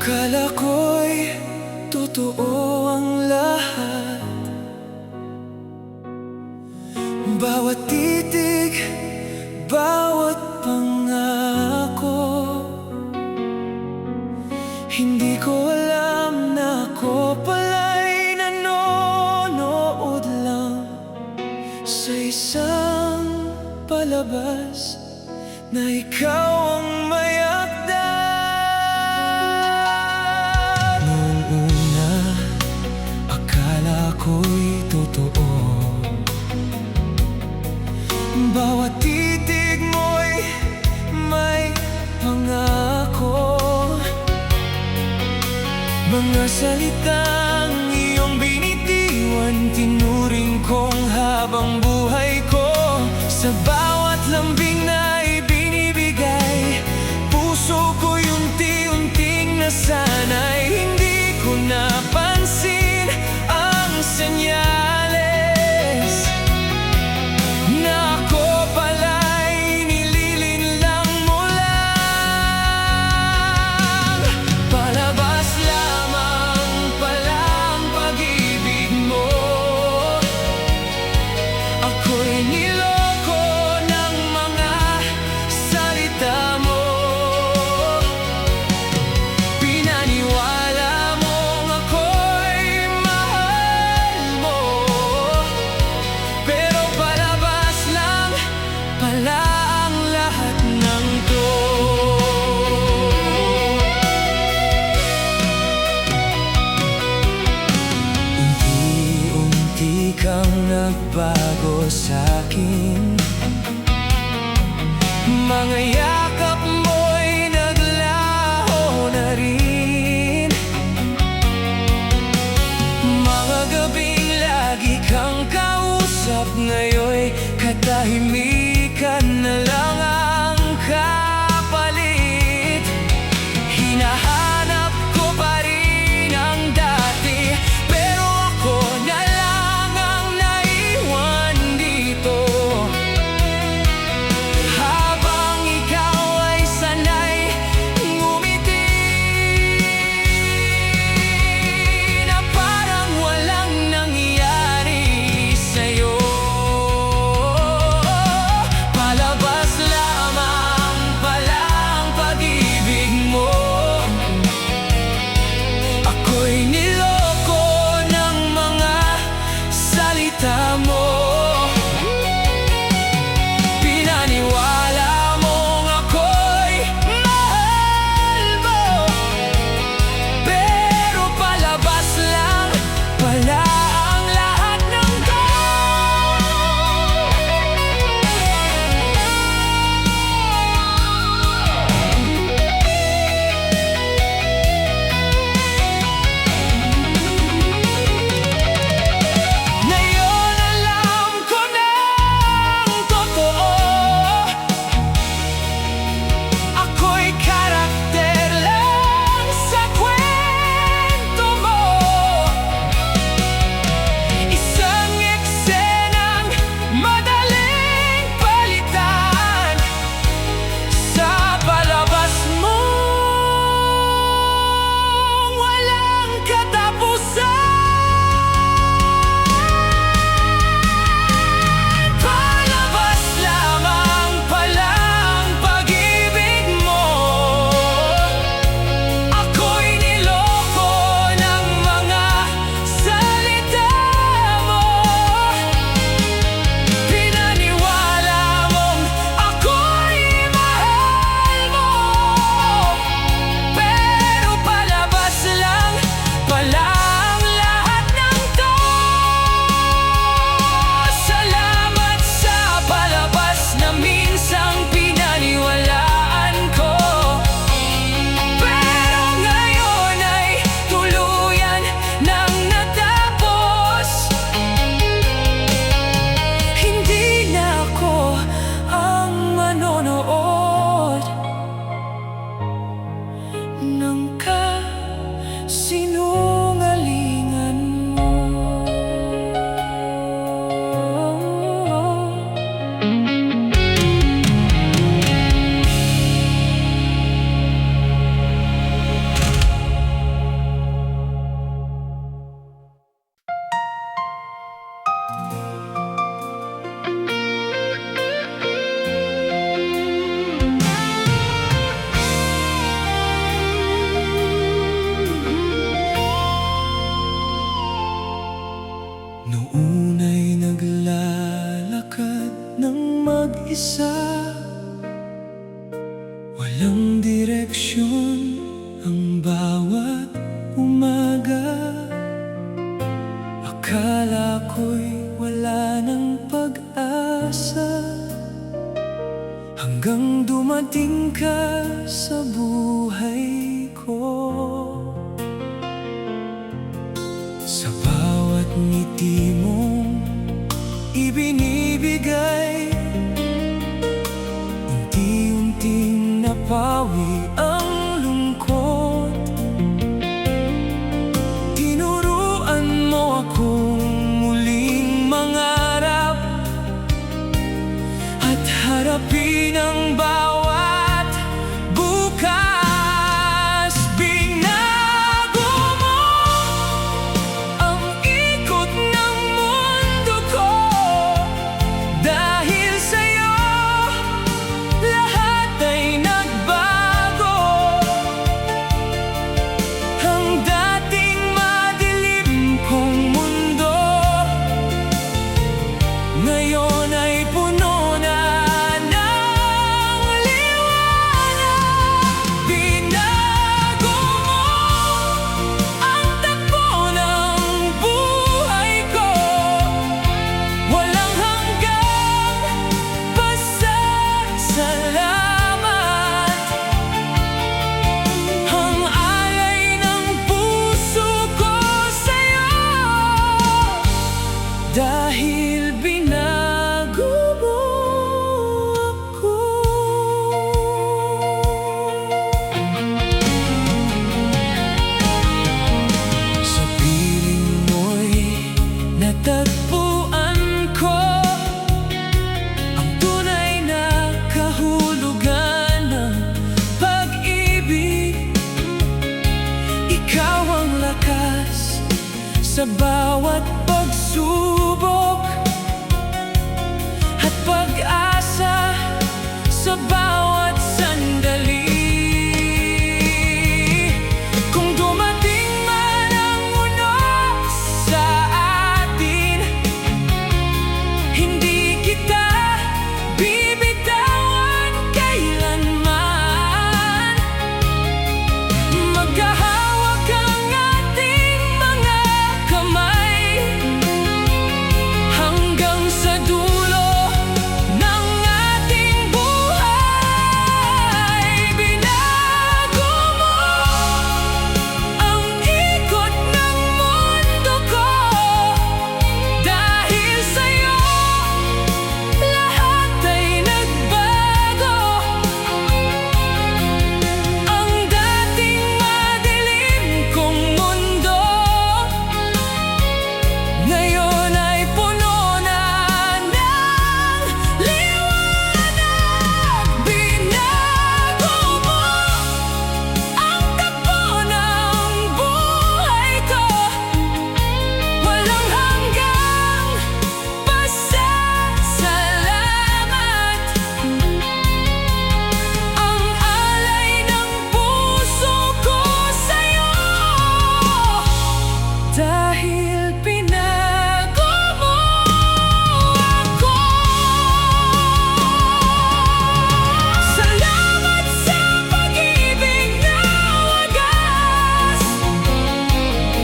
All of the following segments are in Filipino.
Akala ko'y totoo ang lahat. Bawat titig, bawat pangako. Hindi ko alam na ako pala'y nanonood lang sa isang palabas na ikaw ang may akda. Noong una, akala ko'y totoo. Bawat titig mo'y may pangako. Mga salitang iyong binitiwan, tinuring kong habang buhay ko. Sa bawat lambing na ibinibigay, puso ko'y unti-unting nasanay. Hindi ko napansin ang senyales na ako pala'y nililinlang mo lang. Palabas lamang pala ang pag-ibig mo. Ako'y niloko ng mga bawat umaga, akala ko'y wala ng pag-asa, hanggang dumating ka sa buhay ko. Sa bawat ngiti mong ibinibigay, unti-unting napawi ang lungkot. Tinuruan mo akong muling mangarap at harapin ang bawat bukas. Binago mo ang ikot ng mundo ko, dahil sa'yo lahat ay nagbago. Ang dating madilim kong mundo ngayon ay puno na ng liwanag. Binago mo ang takbo ng buhay ko, walang hanggang pasasalamat. Ang alay ng puso ko sa'yo, dahil binago mo ako. Sa piling mo'y natagpuan ko ang tunay na kahulugan ng pag-ibig. Ikaw ang lakas sa bawat pagsubok at pag-asa sa bawat sandali. Kung dumating man ang unos sa atin, hindi kita bibitawan kailanman. Magkahawak ang ating mga kamay hanggang sa dulo ng ating buhay. Binago mo ang ikot ng mundo ko, dahil sa'yo lahat ay nagbago. Ang dating madilim kong mundo ngayon ay puno na ng liwanag. Binago mo ang takbo ng buhay ko, walang hanggang pasasalamat. Ang alay ng puso ko sa'yo, dahil binago mo ako. Salamat sa pag-ibig na wagas,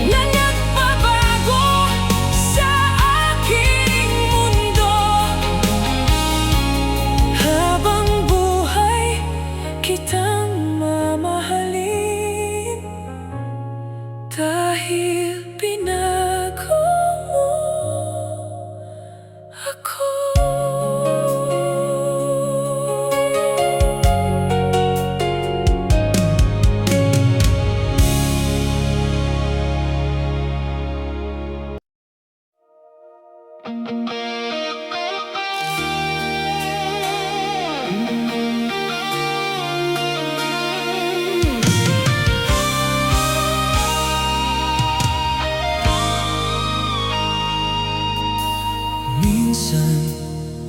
na nagpabago sa aking mundo. Habang buhay kitang mamahalin, dahil binago mo ako. Minsan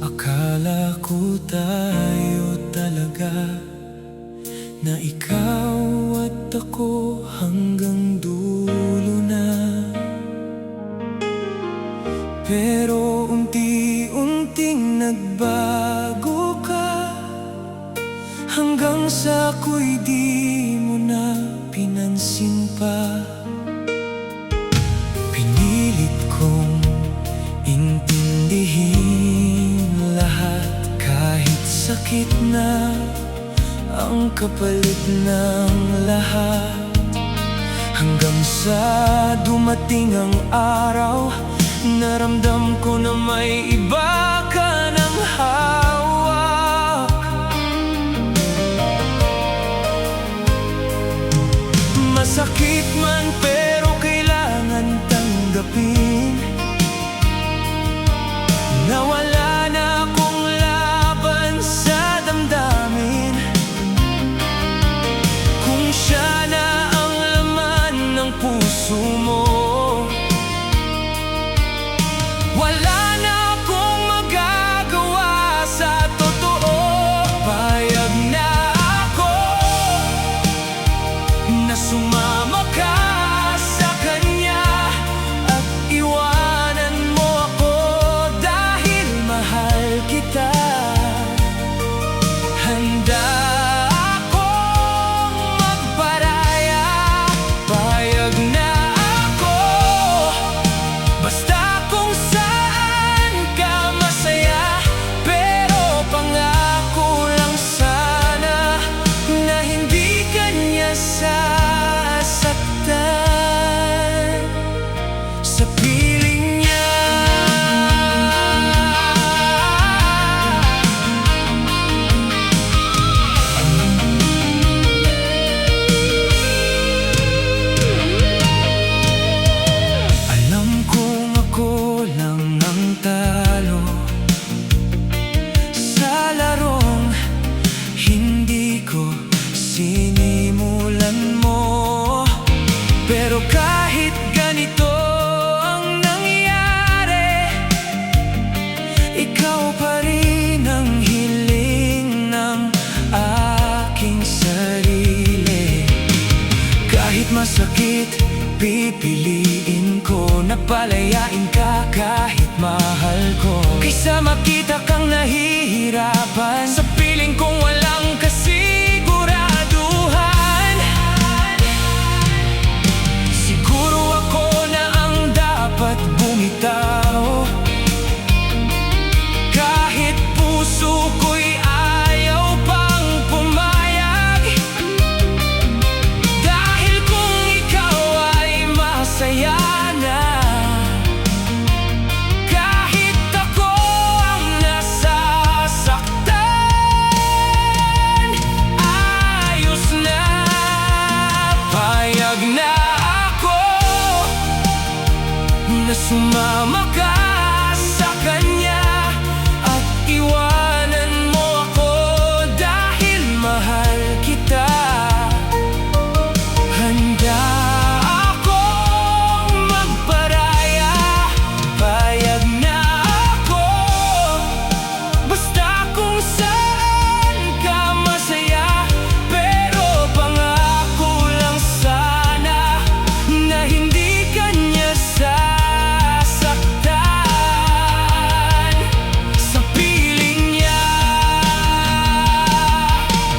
akala ko tayo talaga, na ikaw at ako hanggang dulo na. Pero unti-unting nagbago ka, hanggang sa ako'y di mo na pinansin. pansin pa. Pinilit kong intindihin lahat, kahit sakit na ang kapalit ng lahat. Hanggang sa dumating ang araw, naramdam ko na may iba ka ng hawak. Masakit man pero kailangan tanggapin na wala na akong laban sa damdamin. Kung siya na ang laman ng puso mo, wala na akong magagawa sa totoo. Payag na ako na sumama ka sa kanya at iwanan mo ako dahil mahal kita. Handa akong magparaya, payag na ako, basta kung saan ka masaya. Pero pangako lang sana na hindi ka niya sasaktan sa piling niya. Alam kong ako lang ang talo sa larong hindi ko sinimulan mo. Pero kahit ganito ang nangyari, ikaw pa rin ang hiling ng aking sarili. Kahit masakit, pipiliin ko na palayain ka kahit mahal ko, kaysa makita kang nahihirapan sa piling kong walang kasiguraduhan. Siguro ako na ang dapat bumitaw, kahit puso ko'y ayaw pang pumayag. Dahil kung ikaw ay masaya na, kahit ako ang nasasaktan, ayos na. Payag na ako na sumama ka sa kanya at iwanan mo ako dahil mahal kita. Handa akong magparaya, payag na ako, basta kung saan ka masaya. Pero pangako lang sana na hindi ka niya sasaktan sa piling niya.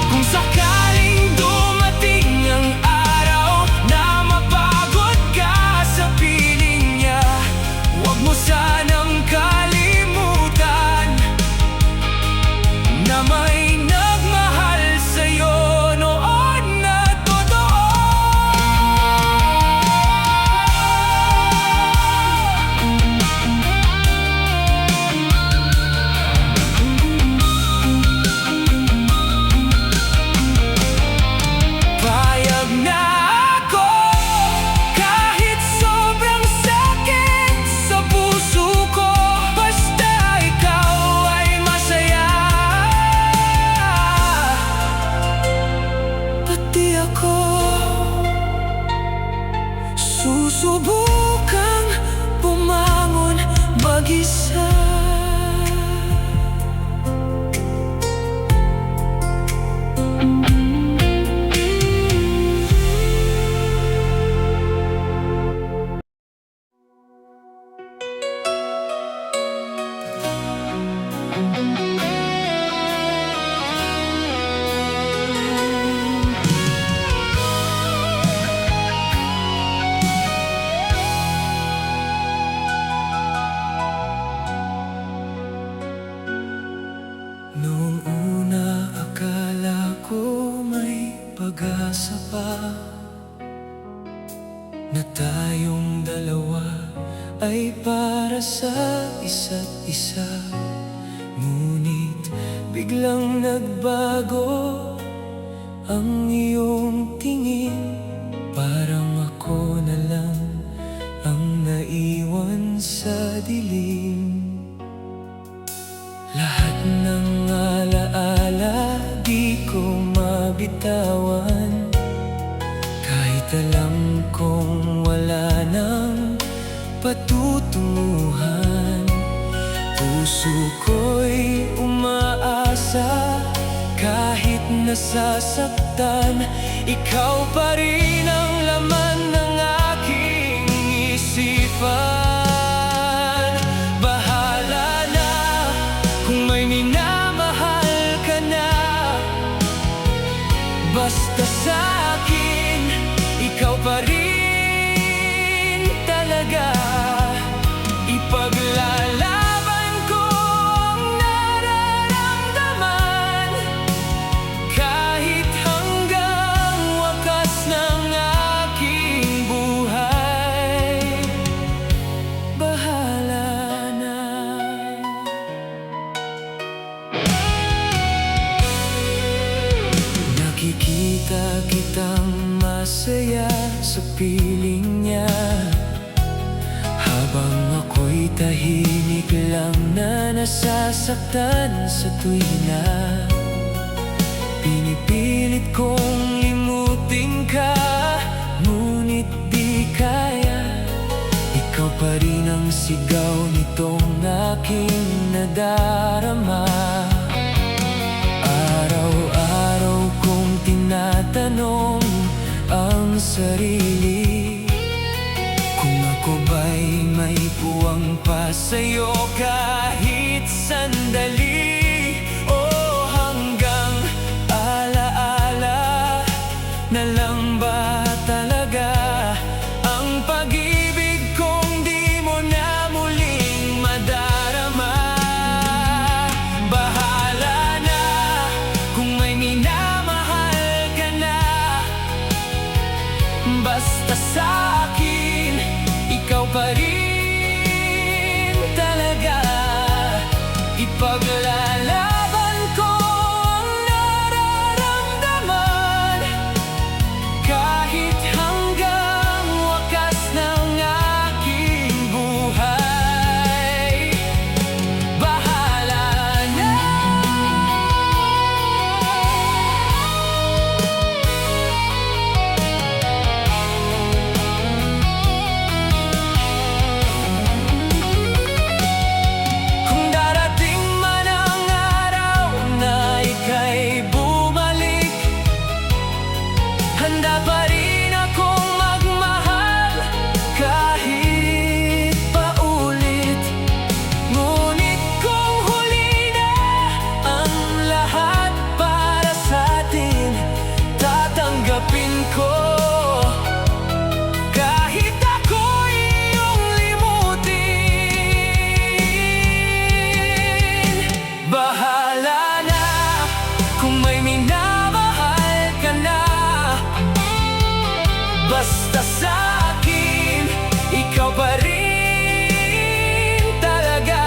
Kung sakaling dumating ang araw na mapagod ka sa piling niya, huwag mo sanang kalimutan na may nagmahal sa'yo noon na totoo. Payag na ako kahit sobrang sakit sa puso ko, basta ikaw ay masaya. Pati ako susubukang bumangon mag-isa. na tayong dalawa ay para sa isa't isa. Ngunit biglang nagbago ang iyong tingin, parang ako na lang ang naiwan sa dilim. Lahat ng alaala di ko mabitawan, kahit alam kong wala nang patutunguhan. Puso ko'y umaasa, kahit nasasaktan, ikaw pa rin ang laman ng aking isipan. Bahala na kung may minamahal ka na, basta sa'kin ikaw pa rin talaga. Ipaglalaban ko ang nararamdaman, kahit hanggang wakas ng aking buhay. Bahala na. Nakikita kitang masaya sa piling niya, habang ako'y tahimik lang na nasasaktan sa tuwina. Pinipilit kong limutin ka, ngunit di kaya. Ikaw pa rin ang sigaw nitong aking nadarama. Araw-araw kong tinatanong ang sarili, kung ako ba'y may puwang pa sa'yo kahit sandali. O hanggang alaala na lang ba talaga ang pag-ibig kong di mo na muling madarama. Bahala na kung may minamahal ka na, basta sa'kin ikaw pa rin talaga. Ipaglalaban ko ang nararamdaman, kahit hanggang wakas ng aking buhay. Bahala na. Kung darating man ang araw na ika'y bumalik, handa pa rin akong magmahal kahit paulit. Ngunit kung huli na ang lahat para sa'tin, tatanggapin ko, kahit ako'y iyong limutin. Bahala na kung may minamahal ka na, basta sa'kin ikaw pa rin talaga.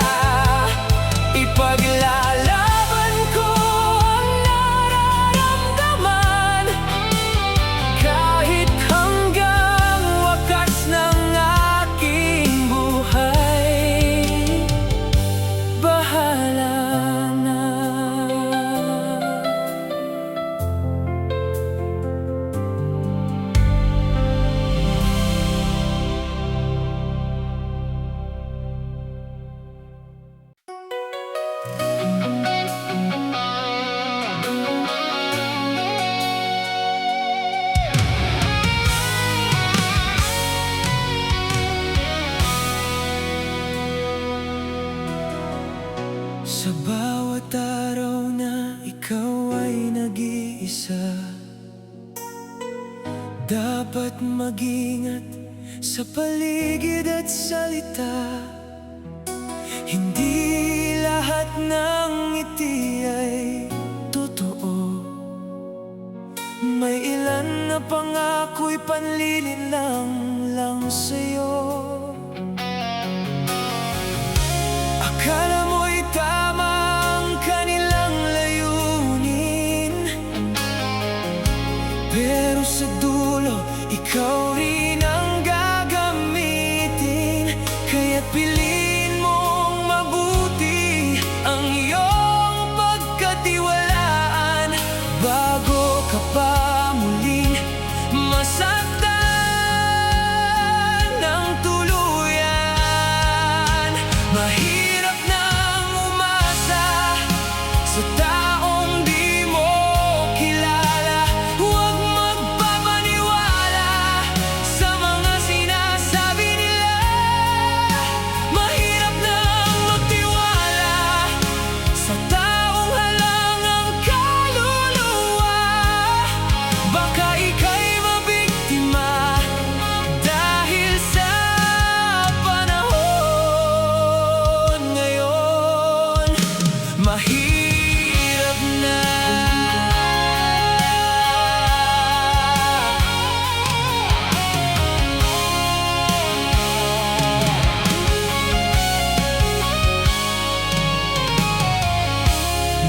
Ipaglalaban ko ang nararamdaman, kahit hanggang wakas ng aking buhay. Bahala na. Sa bawat araw na ikaw ay nag-iisa, dapat mag-ingat sa paligid at salita. Hindi lahat ng ngiti ay totoo, may ilan na pangako'y panlilin lang ikaw rin ang gagamitin. Kaya't piliin mong mabuti ang iyong pagkatiwalaan bago ka pa muling masaktan ng tuluyan. Mahirap nang umasa sa taong di mo kilala. Huwag magpapaniwala sa mga sinasabi nila. Mahirap nang magtiwala sa taong halang ang kaluluwa. Baka ika'y mabiktima dahil sa panahon ngayon. Mahirap na.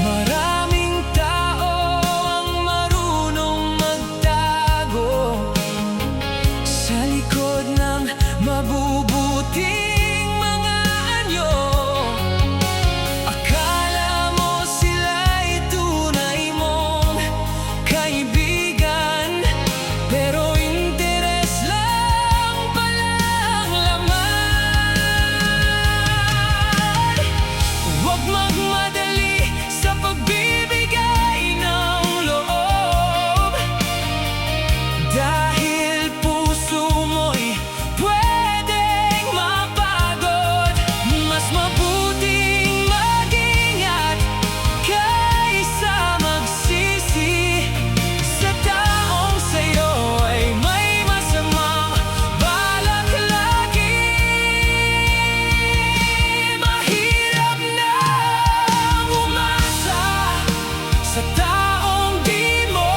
Maraming tao ang marunong magtago sa likod ng mabubuting mga anyo. Akala mo sila'y tunay mong kaibigan, pero interes lang pala ang laman. Huwag magmadali sa pagbibigay ng loob, dahil puso mo'y pwedeng mapagod. Mas mabuting mag-ingat kaysa magsisi sa taong sa'yo ay may masamang balak lagi. Mahirap nang umasa sa taong di mo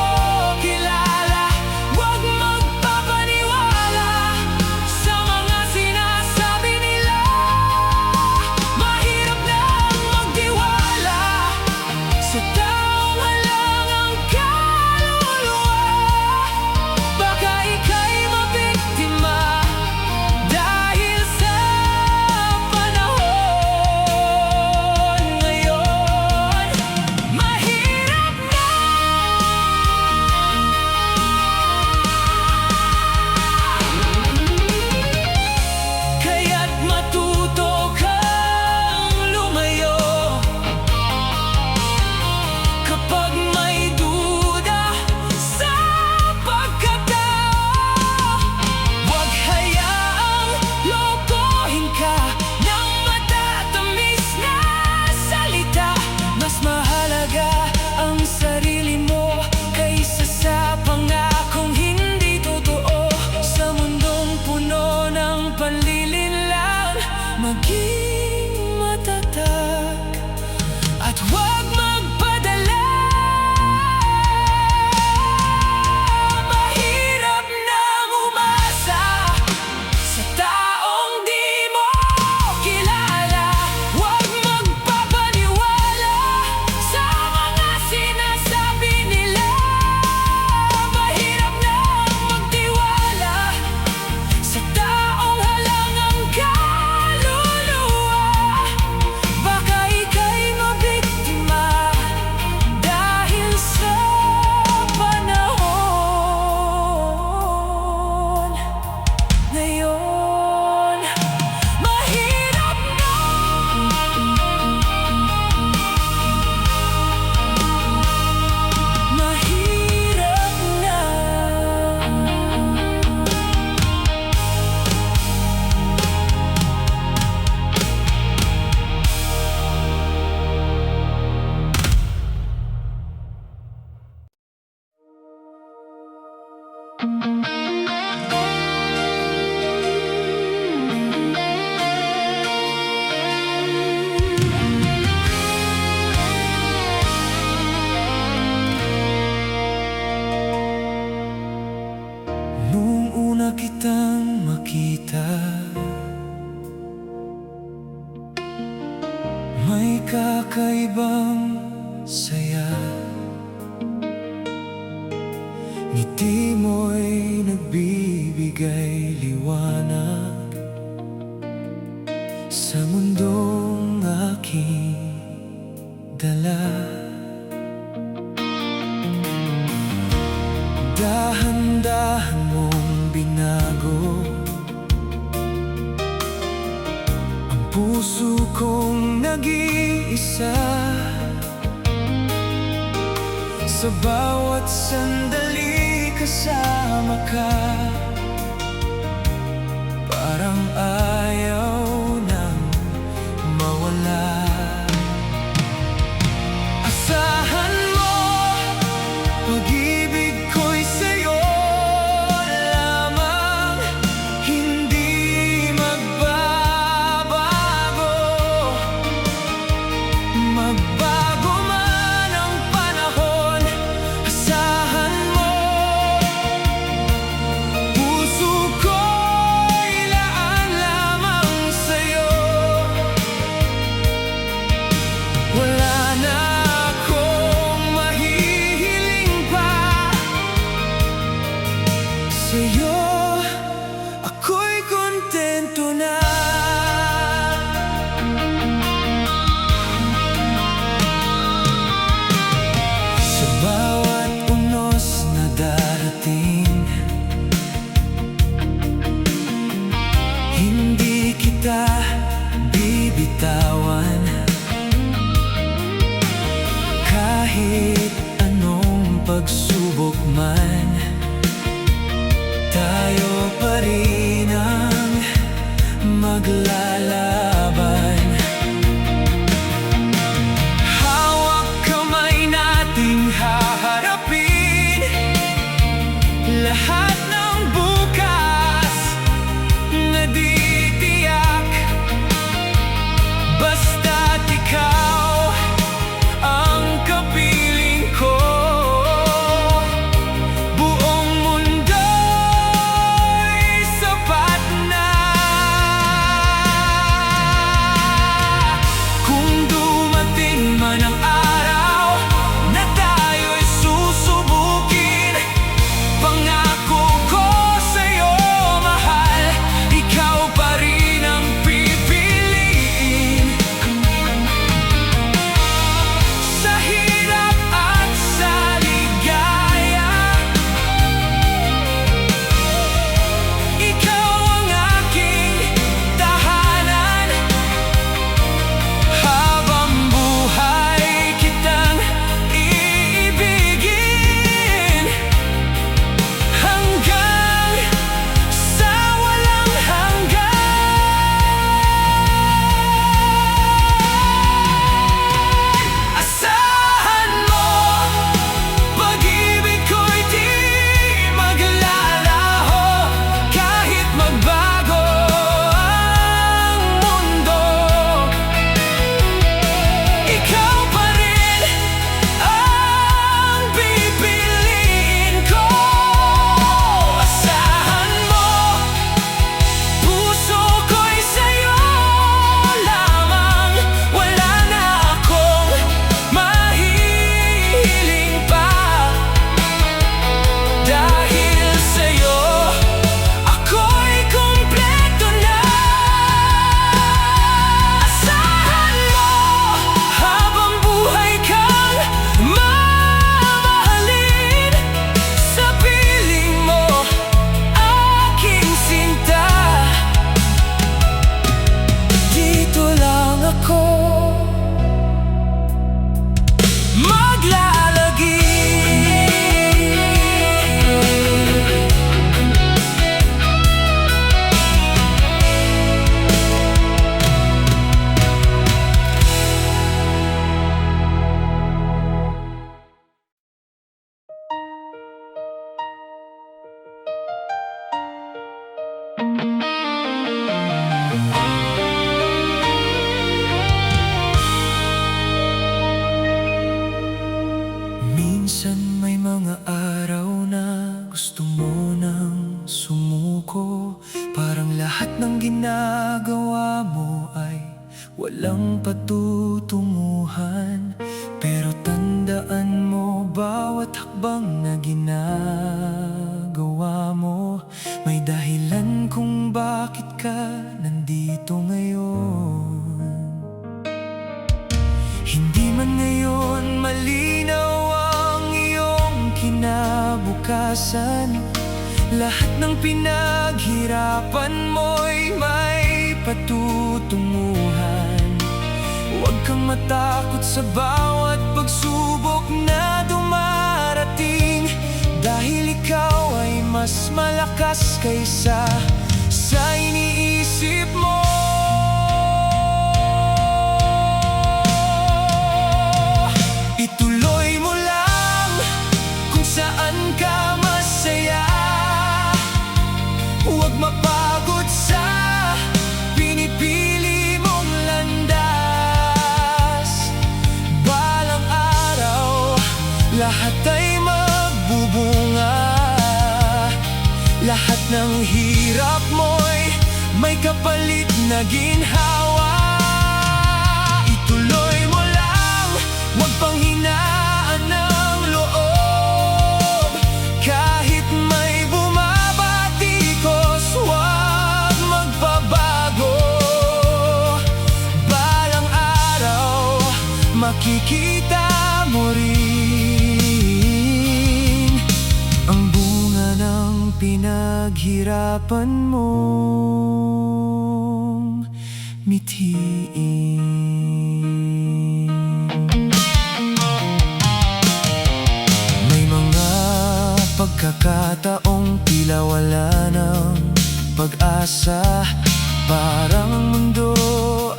kilala. Huwag magpapaniwala sa mga sinasabi nila. Mahirap nang magtiwala sa taong halang ang kaluluwa. Baka ika'y mabiktima dahil sa panahon ngayon. Mahirap na. Kaya't matuto kang lumayo kapag may duda sa pagkatao. Huwag hayaang lokohin ka ng matatamis na salita. Mas mahalaga ang sarili mo kaysa sa pangakong hindi totoo. Sa mundong puno ng panlilinlang, maging matatag at huwag magpadala. Mahirap nang umasa sa taong di mo kilala. Huwag magpapaniwala sa mga sinasabi nila. Mahirap nang magtiwala sa taong halang ang kaluluwa. Baka ika'y mabiktima dahil sa panahon ngayon. Mahirap na. Mahirap na. Noong una kitang makita, may kakaibang saya. Ngiti mo'y nagbibigay pag-ibig ay liwanag sa mundong aking dala. Dahan-dahan mong binago ang puso kong nag-iisa. Sa bawat sandali kasama ka, parang ayaw nang mawala. Asahan mo, pag-ibig ko'y sa'yo lamang, hindi magbabago. Magbago man ang panahon, asahan mo, puso ko'y laan lamang sa'yo. Wala na akong mahihiling pa, sa'yo ako'y kontento na. Sa bawat unos na darating, hindi kita bibitawan. Kahit anong pagsubok man, tayo pa rin ang maglalaban. Hawak kamay nating haharapin lahat ng bukas na di tiyak. Basta't ikaw ang kapiling ko, buong mundo'y sapat na. Kung dumating man ang araw na tayo'y susubukin, pangako ko sa'yo, mahal, ikaw pa rin ang pipiliin. Sa hirap at sa ligaya, ikaw ang aking tahanan. Habang buhay kitang iibigin, hanggang sa walang hanggan. Asahan mo, pag-ibig ko'y di maglalaho. Kahit magbago ang mundo, ikaw pa rin ang pipiliin ko. Asahan mo, puso ko'y sa'yo lamang. Wala na akong mahihiling pa, dahil sa'yo ako'y kumpleto na. Asahan mo, habang buhay kang mamahalin. Sa piling mo, aking sinta, dito lang ako maglalagi. Minsan may mga araw na gusto mo nang sumuko. Parang lahat ng ginagawa mo ay walang patutunguhan. Pero tandaan mo, bawat hakbang na ginagawa mo may ka nandito ngayon. Hindi man ngayon malinaw ang iyong kinabukasan, lahat ng pinaghirapan mo'y may patutunguhan. Huwag kang matakot sa bawat pagsubok na dumarating, dahil ikaw ay mas malakas kaysa sa iniisip mo. Ituloy mo lang kung saan ka masaya. Huwag mapagod sa pinipili mong landas. Balang araw, lahat ay magbubunga. Lahat ng hirap mo'y may kapalit na ginhawa. Ituloy mo lang, huwag pang hinaan ng loob. Kahit may bumabatikos, huwag magbabago. Balang araw, makikita mo rin ang bunga ng pinaghirapan mong mithiin. May mga pagkakataong tila wala ng pag-asa, parang ang mundo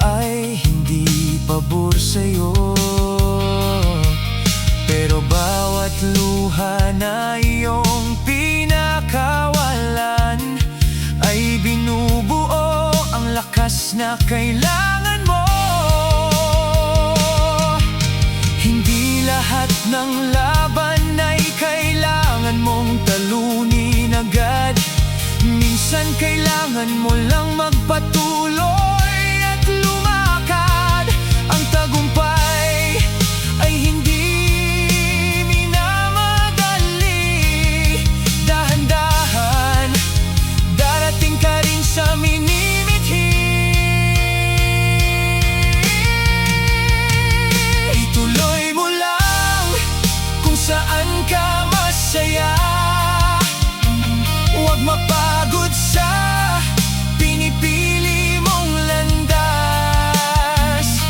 ay hindi pabor sa'yo. Pero bawat luha na iyong pinakawalan ay binubuo ang lakas na kailangan mo. Hindi lahat ng laban ay kailangan mong talunin agad. Minsan kailangan mo lang magpatuloy at lumakad. Ang tagumpay ay hindi minamadali. Dahan-dahan, darating ka rin sa minimithi. Ituloy mo lang kung saan ka masaya. Huwag mapagod sa pinipili mong landas.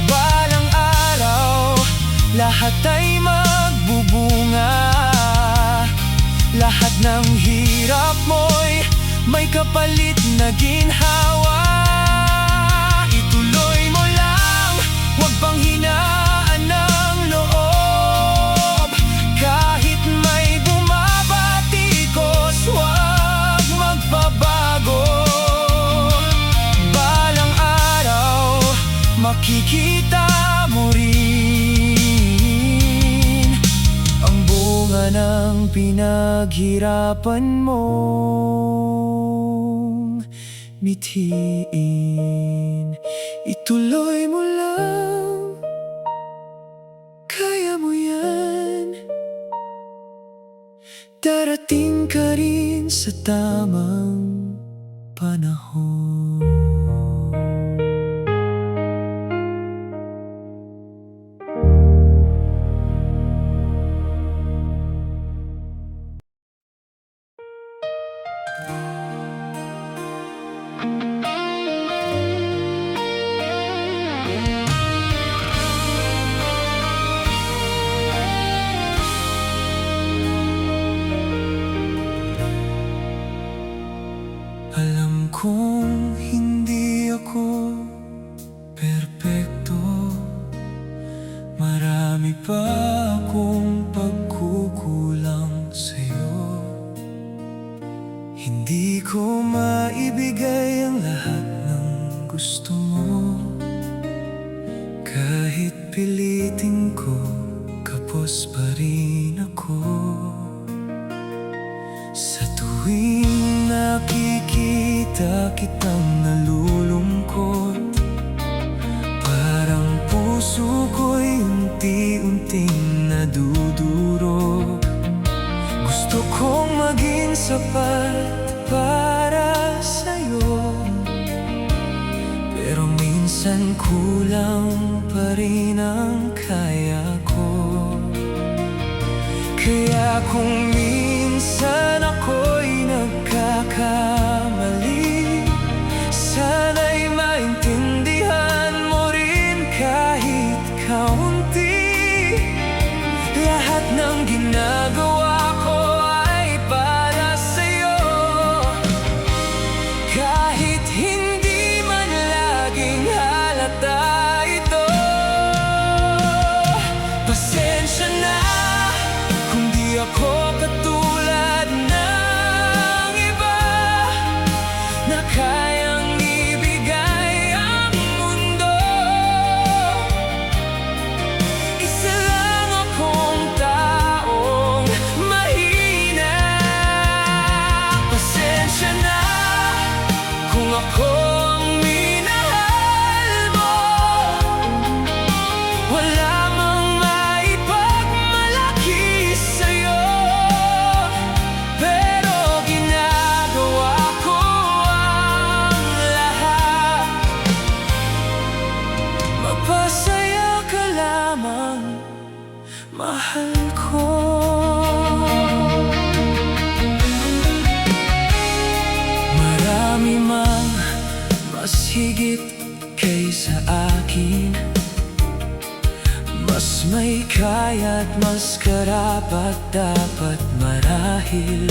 Balang araw, lahat ay magbubunga. Lahat ng hirap mo'y may kapalit na ginhawa. Ituloy mo lang, huwag pang hinaan ng loob. Kahit may bumabatikos, huwag magbabago. Balang araw, makikita mo rin ang bunga ng pinaghirapan mong mithiin. Ituloy mo lang, kaya mo yan. Darating ka rin sa tamang panahon. Alam kong hindi ako perpekto, marami pa akong pagkukulang sa'yo. Hindi ko maibigay ang lahat ng gusto mo. Kahit pilitin ko, kapos pa rin ako. Sa tuwing nakikita kitang nalulungkot, parang puso ko'y unti-unting nadudurog. Gusto kong maging sapat para sa'yo. minsan kulang pa rin ang kaya ko. Kaya kung minsan ako'y nagkakamali, sana'y maintindihan mo rin kahit kaunti. Lahat ng ginagawa ko ay para sa'yo, kahit hindi man laging halata ito. Pasensya na kung di ako katulad ng iba na kayang ibigay ang mundo. Isa lang akong taong mahina. Pasensya na kung ako ang minahal mo. Wala mang maipagmalaki sa'yo, pero ginagawa ko ang lahat. Mapasaya ka lamang, mahal ko. Marami mang mas higit kaysa akin, mas may kaya't mas karapat dapat marahil.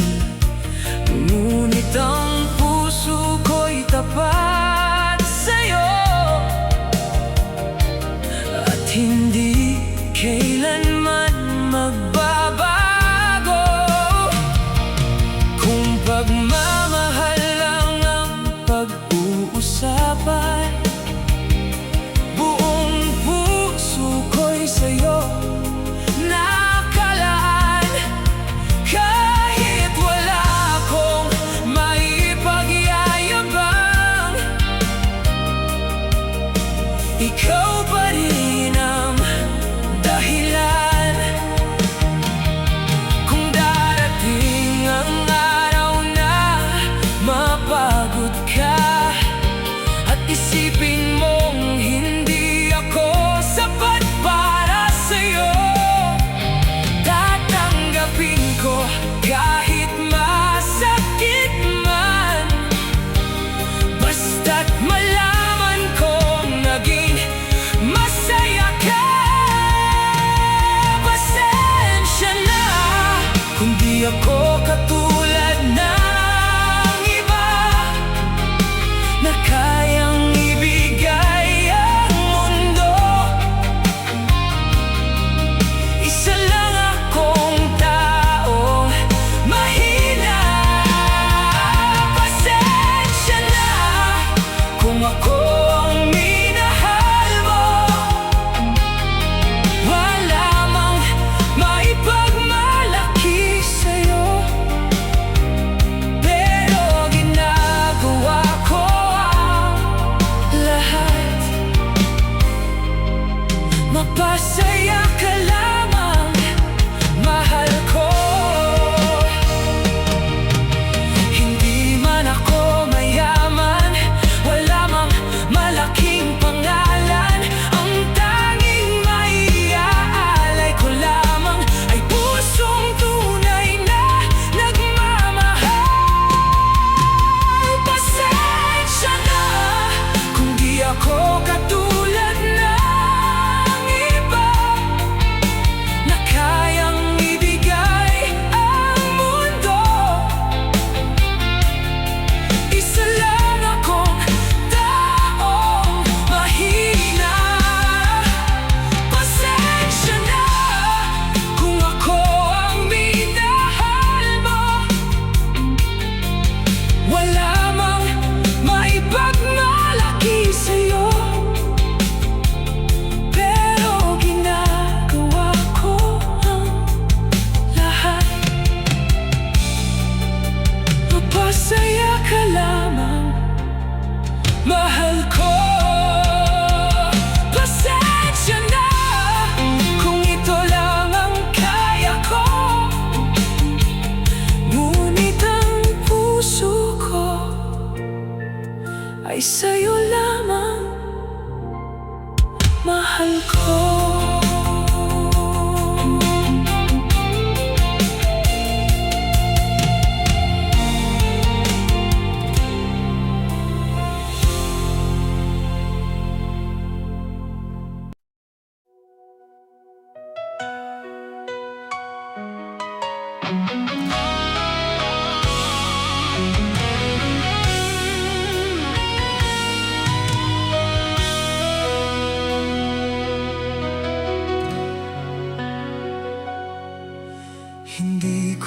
Ngunit ang puso ko'y tapat sa'yo, at hindi kailanman magbabago. Kung pagmamahal lang ang pag-uusapan, buong puso ko'y sa'yo nakalaan. Kahit wala akong maipagyayabang, ikaw pa rin ang dahilan. Kung darating ang araw na mapagod ka at isipin mong hindi ako sapat para sa'yo, tatanggapin ko kahit masakit man, basta't malaman kong naging masaya ka. Pasensya na kung di ako katulad ng iba na kayang ibigay ang mundo. Isa lang akong taong mahina. Pasensya na kung ako ang minahal mo. Wala mang maipagmalaki sa'yo, pero ginagawa ko ang lahat. Mapasaya ka lamang, mahal ko. Hindi man ako mayaman, wala mang malaking pangalan, ang tanging maiaalay ko lamang ay pusong tunay na nagmamahal. Pasensya na kung di ako katulad ng iba na kayang ibigay ang mundo. Isa lang akong taong mahina. Pasensya na kung ako ang minahal mo. Wala mang maipagmalaki sa'yo, pero ginagawa ko ang lahat. Mapasaya ka lamang, mahal ko. Pasensya na kung ito lang ang kaya ko, ngunit ang puso ko ay sa'yo lamang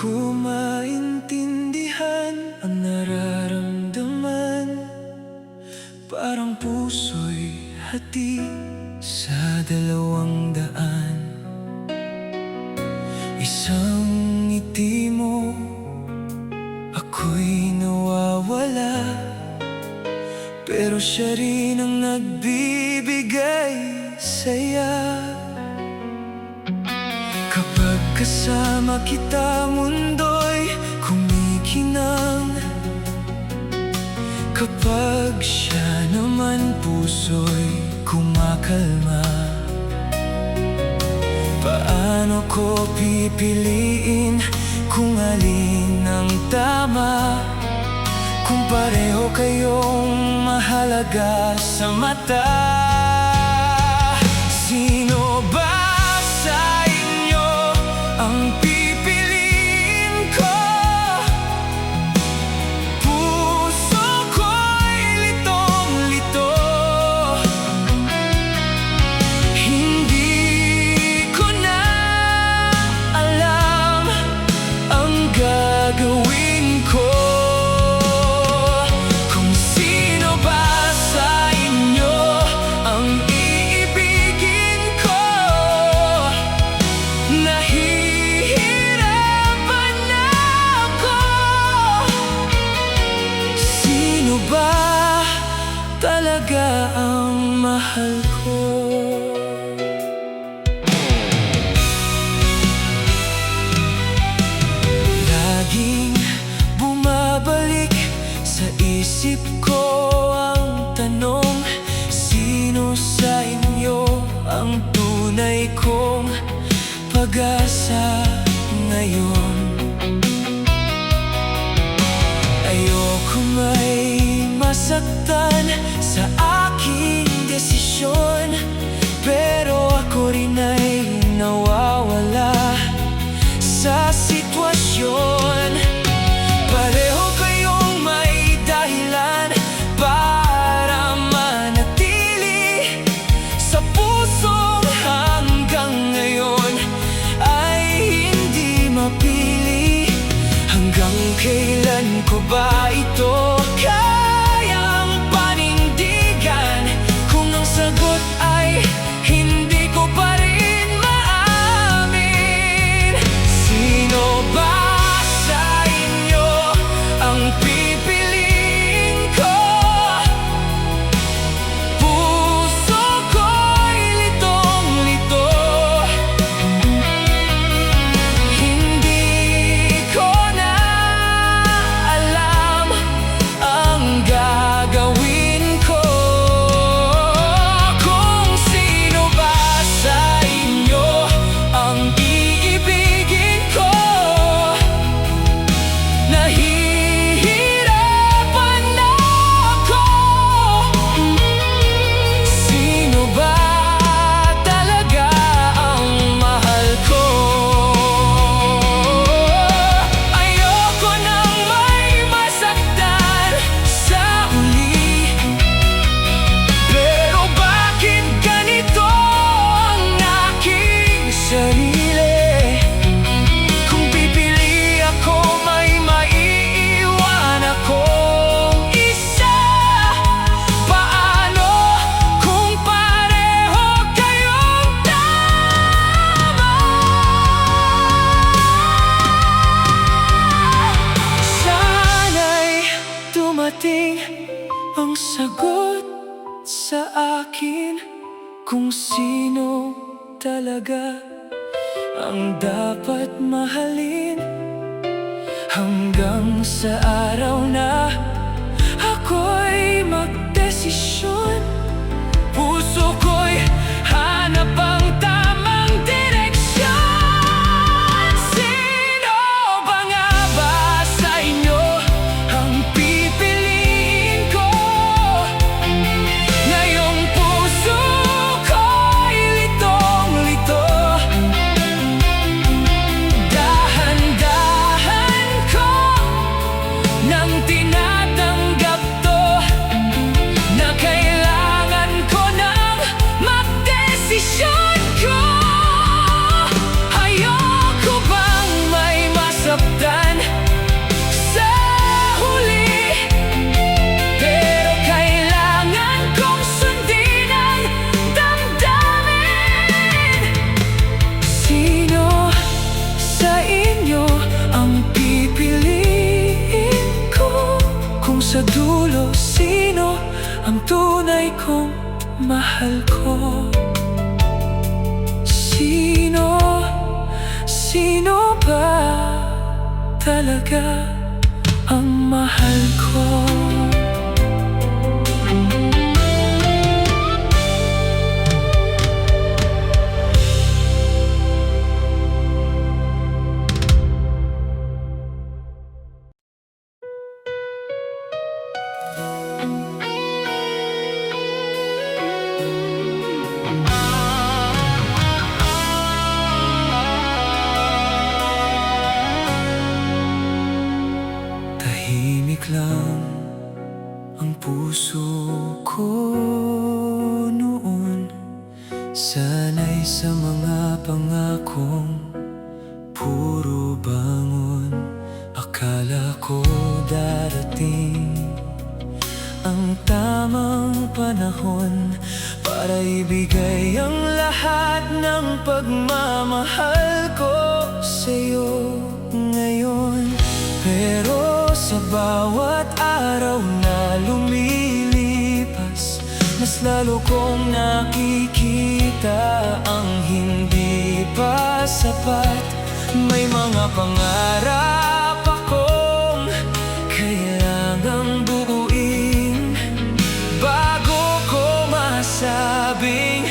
ko maintindihan ang nararamdaman. Parang puso'y hati sa dalawang daan. Isang ngiti mo, ako'y nawawala, pero siya rin ang nagbibigay saya. Kapag kasama kita, mundo'y kumikinang. Kapag siya naman, puso'y kumakalma. Paano ko pipiliin kung alin ang tama, kung pareho kayong mahalaga sa mata? Sino ba sa inyo ang pipiliin ko? Puso ko'y litong-lito. Hindi ko na alam ang gagawin ko. Kung sino ba sa inyo ang iibigin ko, nahihirapan na ako. Sino ba talaga ang mahal ko? Laging bumabalik sa isip ko ang tanong, sino sa inyo ang tunay kong pag-asa ngayon? Ayoko may masaktan sa aking desisyon, pero ako rin ay nawawala sa sitwasyon. Pareho kayong may dahilan para manatili sa pusong hanggang ngayon ay hindi mapili. Hanggang kailan ko ba ito kayang panindigan, kung ang sagot ay hindi ko pa rin maamin? Sino ba sa inyo ang pipiliin ko? Puso ko'y litong-lito. Hindi ko na alam ang gagawin ko. Kung sino ba sa inyo ang iibigin ko, nahihirapan na ako. Sino ba talaga ang mahal ko? Ayoko nang may masaktan sa huli, pero bakit ganito ang aking sarili? Kung pipili ako, may maiiwan akong isa. Paano kung pareho kayong tama? Sana'y dumating ang sagot sa akin, kung sino talaga ang dapat mahalin. Hanggang sa araw na ako'y magdesisyon, puso ko'y hanap ang tamang direksyon. Sino ba nga ba sa inyo ang pipiliin ko? Ngayong puso ko'y litong-lito. Dahan-dahan ko nang tinatawag Sa dulo, sino ang tunay kong mahal ko? Sino ba talaga ang mahal ko? Tahimik lang ang puso ko noon, sanay sa mga pangakong puro bangon. Akala ko darating ang tamang panahon para ibigay ang lahat ng pagmamahal ko sa'yo ngayon. Pero sa bawat araw na lumilipas, mas lalo kong nakikita ang hindi pa sapat. May mga pangarap akong kailangang buuin bago ko masabing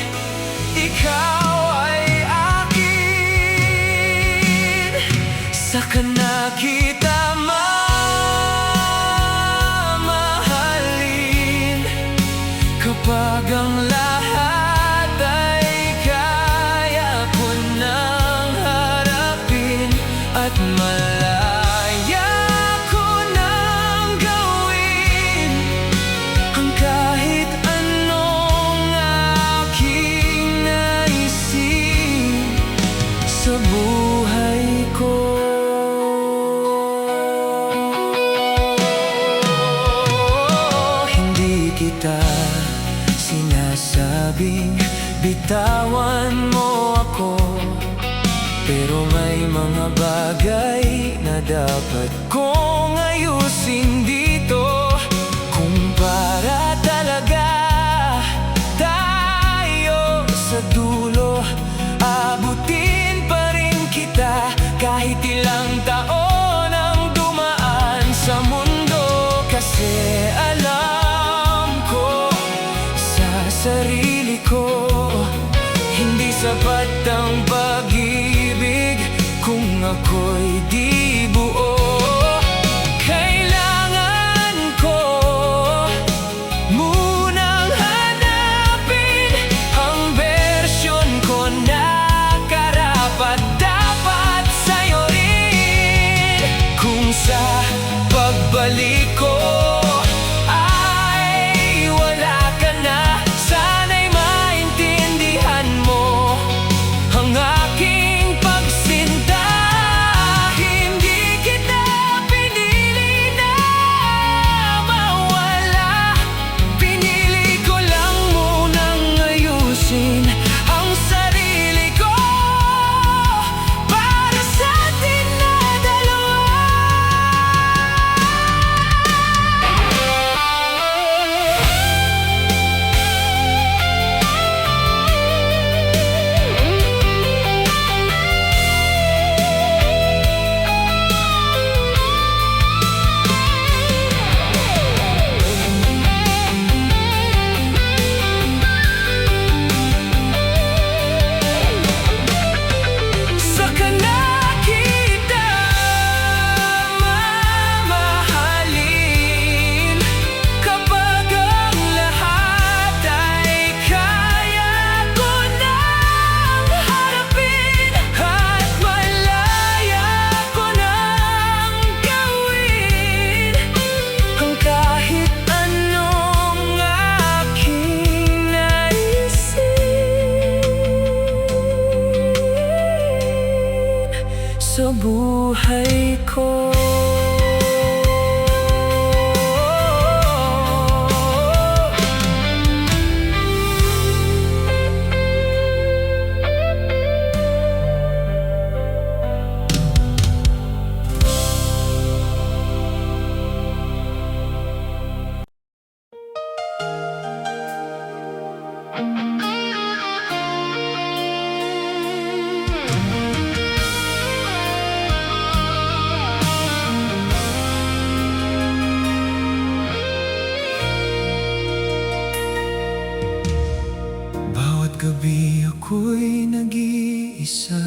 ikaw ay akin. Saka na kita mamahalin kapag ang lahat ay kaya ko nang harapin at malaya ko nang gawin ang kahit anong aking naisin sa buhay ko. Hindi kita sinasabing bitawan mo ako, pero may mga bagay na dapat kong ayusin dito. Kung para talaga tayo sa dulo, abutin pa rin kita kahit ilang taon ang dumaan sa mundo. Kasi alam ko sa sarili ko, hindi sapat ang pag-ibig kung ako'y di buo. Kailangan Bawat gabi ako'y nag-iisa,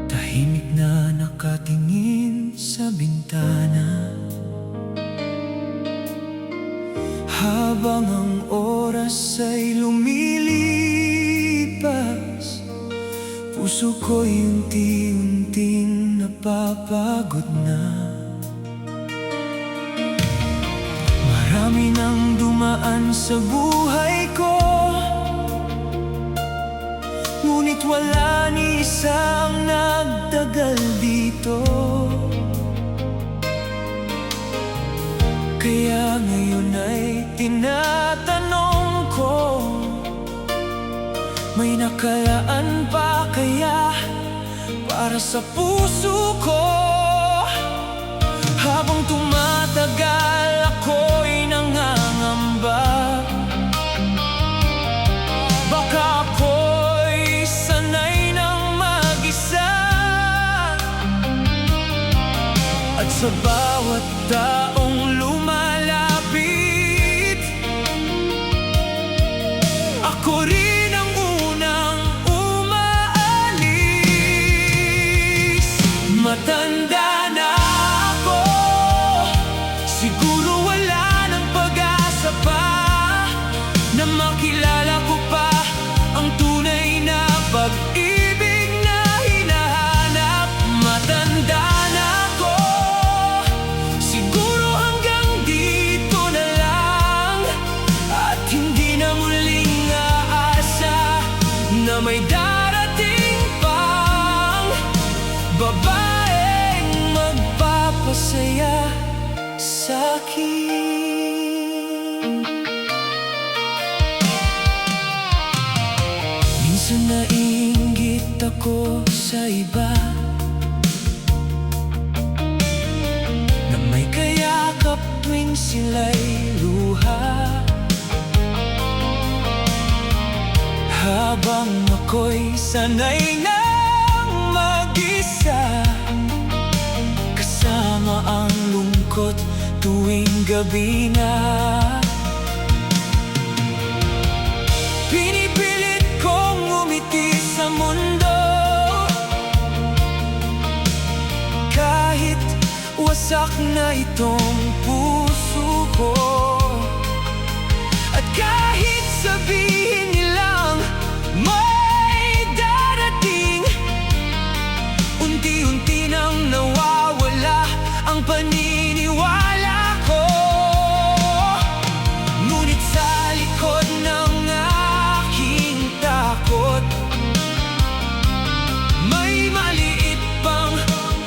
tahimik na nakatingin sa bintana. Habang ang oras ay lumilipas, puso ko'y unti-unting napapagod na. Marami nang dumaan sa buhay ko, ngunit wala ni isang nagtagal dito. Kaya ngayon ay tinatanong ko, may nakalaan pa kaya para sa puso ko? Habang tumatagal ako'y nangangamba, baka ako'y sanay ng mag-isa. At sa bawat taong lumalapit, ako rin ang unang umaalis. Matanda na ako, siguro wala nang pag-asa pa na makilala ko pa ang tunay na pag-ibig na hinahanap. Matanda na ako, siguro hanggang dito na lang, at hindi na muling aasa na may darating pang babaeng magpapasaya sa'kin. Minsan naiinggit ako sa iba na may kayakap tuwing sila'y luha, habang ako'y sanay nang mag-isa, kasama ang lungkot tuwing gabi na. Pinipilit kong umiti sa mundo, kahit wasak na itong puso ko. At kahit sabihin nilang may darating, unti-unti nang nawawala ang paniniwala ko. Ngunit sa likod ng aking takot, may maliit pang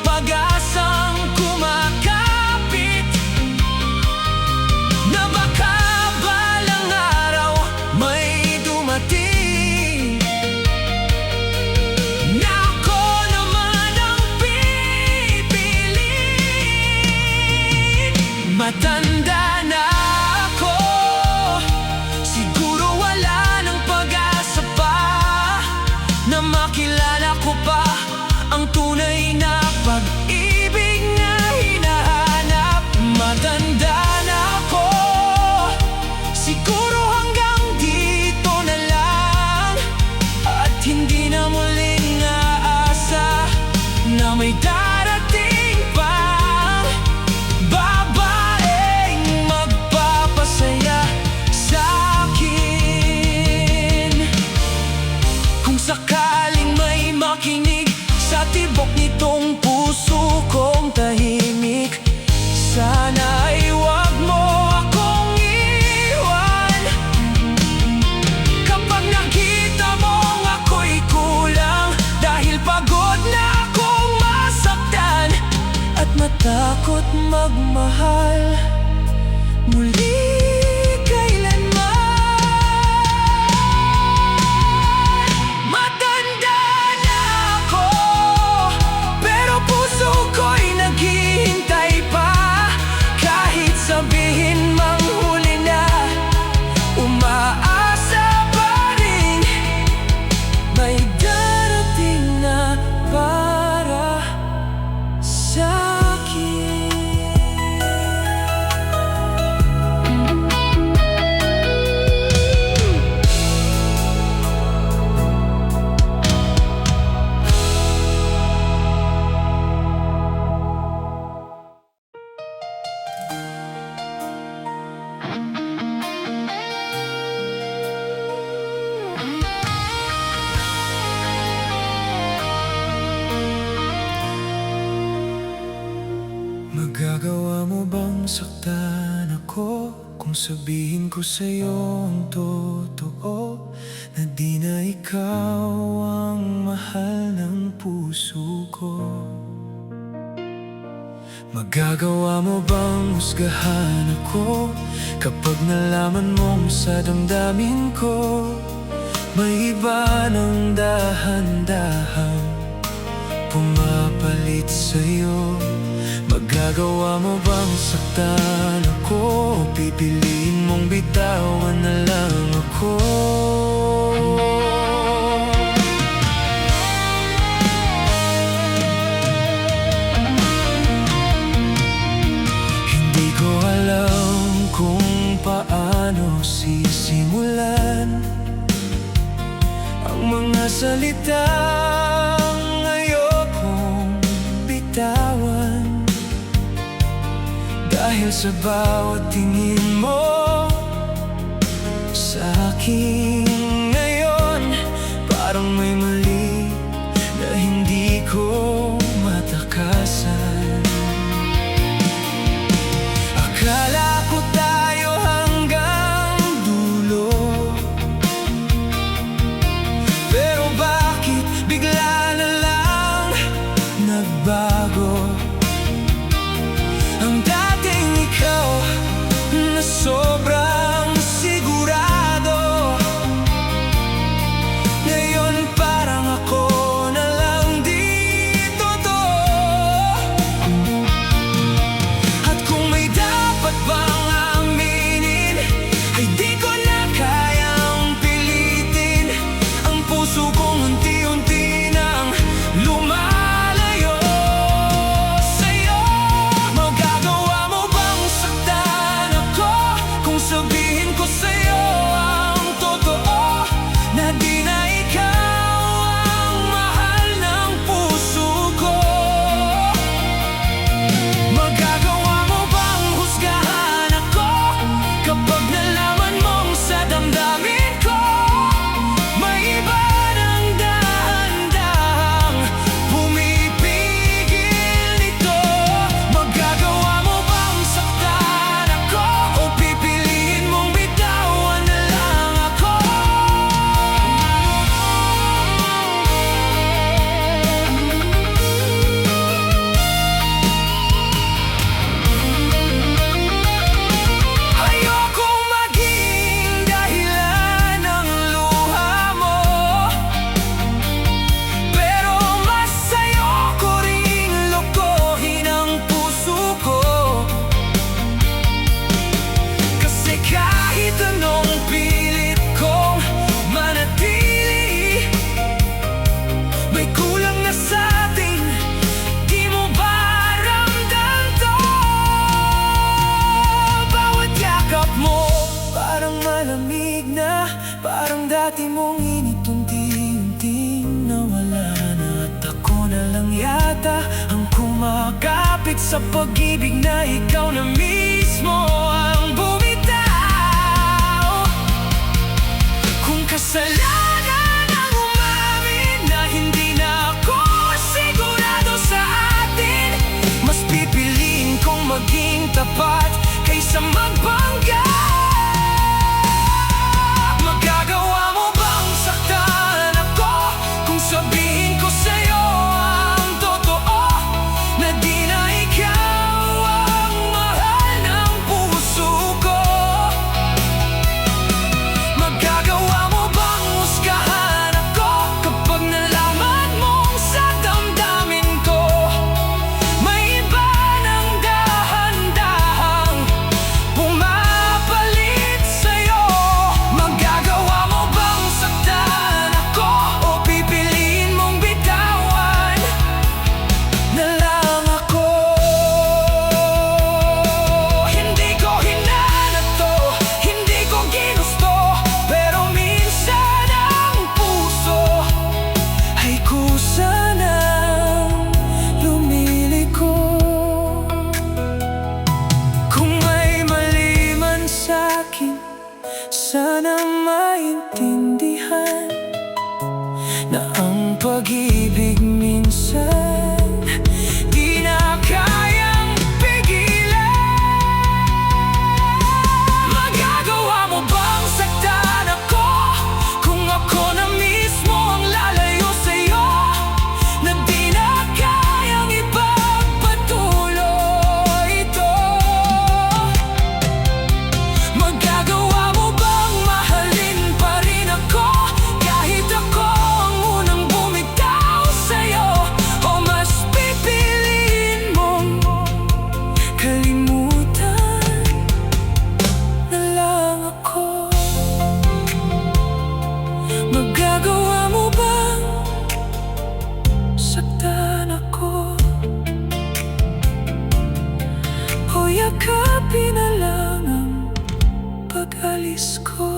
pag-asang kumakapit, na baka balang araw may dumating na ako naman ang pipiliin. Matanda na ako, siguro wala nang pag-asa pa na makilala ko pa ang tunay na pag-ibig na hinahanap. Matanda na ako, siguro hanggang dito na lang, at hindi na muling aasa na may darating pang babaeng magpapasaya sa'kin. Kung sakaling may makinig sa tibok nitong puso kong tahimik, sana'y huwag mo akong iwan. Kapag nakita mong ako'y kulang, dahil pagod na akong masaktan at matakot magmahal muli kailanman. Matanda na ako, pero puso ko'y naghihintay pa. Kahit sabihin mang huli na bang saktan ako kung sabihin ko sa'yo ang totoo, na di na ikaw ang mahal ng puso ko? Magagawa mo bang husgahan ako kapag nalaman mong sa damdamin ko may iba ng dahan-dahang pumapalit sa'yo? Magagawa mo bang saktan ako o pipiliin mong bitawan na lang ako? Hindi ko alam kung paano sisimulan ang mga salitang ayokong bitawan, dahil sa bawat tingin mo sa akin ngayon, parang may mali na hindi ko matakasan. Akala ko tayo hanggang dulo, pero bakit bigla na lang nagbago? Ang dating ikaw na sobrang sigurado, ngayon parang ako na lang di totoo. At kung may dapat bang aminin, ay di ko na kayang pilitin. Ang puso kong unti-unti nang lumalayo sa'yo. Magagawa mo bang saktan ako kung sabihin ko sa'yo ang totoo, na di na ikaw ang mahal ng puso ko? Magagawa mo bang husgahan ako kapag nalaman mong sa damdamin ko may iba ng dahan-dahang pumipigil nito? Magagawa mo bang saktan ako o pipiliin mong bitawan na lang ako? Ayokong maging dahilan ng luha mo, pero mas ayoko ring lokohin ang puso ko. Kasi kahit anong pilit kong manatili, may kulang na sa'tin. Di mo ba ramdam to? Bawat yakap mo parang malamig na, parang dati mong init unti-unting nawala na. At ako na lang yata ang kumakapit sa pag-ibig na ikaw na mismo ang bumitaw. Kung kasalanan ang umamin na hindi na ako sigurado sa atin, mas pipiliin kong maging tapat kaysa magbangga. Magagawa mo bang saktan ako kung sabihin ko sa'yo ang totoo, na di na ikaw ang mahal ng puso ko? Magagawa mo bang husgahan ako kapag nalaman mong sa damdamin ko may iba ng dahan-dahang pumapalit sa'yo? Magagawa mo bang saktan ako o pipiliin mong bitawan na lang ako? Hindi ko hinanap to, hindi ko ginusto, pero minsan ang puso ay kusa nang lumiliko. Kung may mali man sa'kin, sana maintindihan na ang pag-ibig minsan di na kayang pigilan. tanggapin na lang ang pag-alis ko.